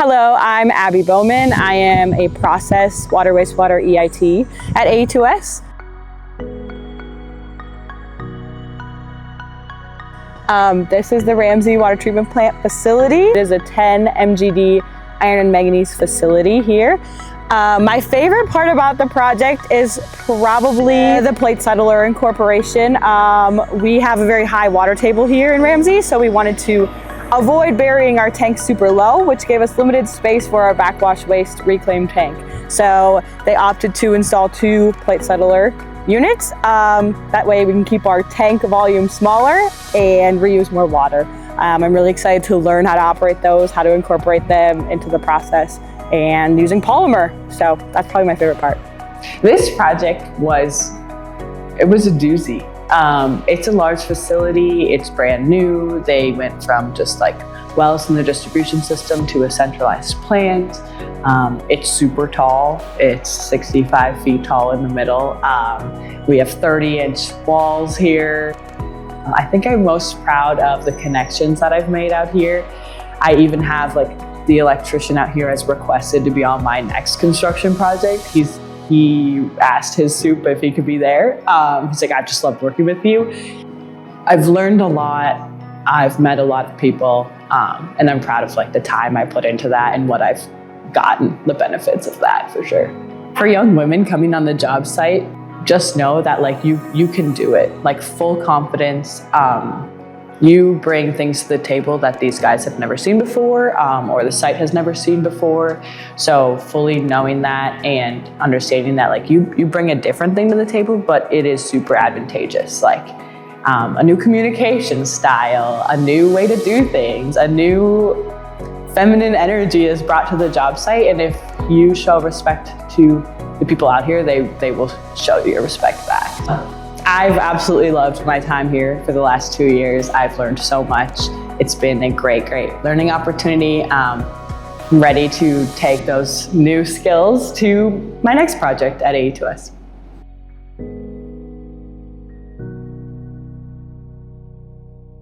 Hello, I'm Abby Bowman. I am a process water wastewater EIT at A2S. This is the Ramsey Water Treatment Plant facility. It is a 10 MGD iron and manganese facility here. My favorite part about the project is probably the plate settler incorporation. We have a very high water table here in Ramsey, so we wanted to avoid burying our tanks super low, which gave us limited space for our backwash waste reclaim tank. So they opted to install 2 plate settler units. That way we can keep our tank volume smaller and reuse more water. I'm really excited to learn how to operate those, how to incorporate them into the process, and using polymer. So that's probably my favorite part. This project was a doozy. It's a large facility, it's brand new. They went from just like wells in the distribution system to a centralized plant. It's super tall, it's 65 feet tall in the middle. We have 30-inch walls here. I think I'm most proud of the connections that I've made out here. I even have like the electrician out here has requested to be on my next construction project. He asked his soup if he could be there. He's like, I just loved working with you. I've learned a lot. I've met a lot of people, and I'm proud of like the time I put into that and what I've gotten, the benefits of that for sure. For young women coming on the job site, just know that like you can do it, like full confidence. You bring things to the table that these guys have never seen before, or the site has never seen before. So fully knowing that and understanding that like you bring a different thing to the table, but it is super advantageous. Like a new communication style, a new way to do things, a new feminine energy is brought to the job site. And if you show respect to the people out here, they will show you your respect back. I've absolutely loved my time here for the last 2 years. I've learned so much. It's been a great learning opportunity. I'm ready to take those new skills to my next project at A2S.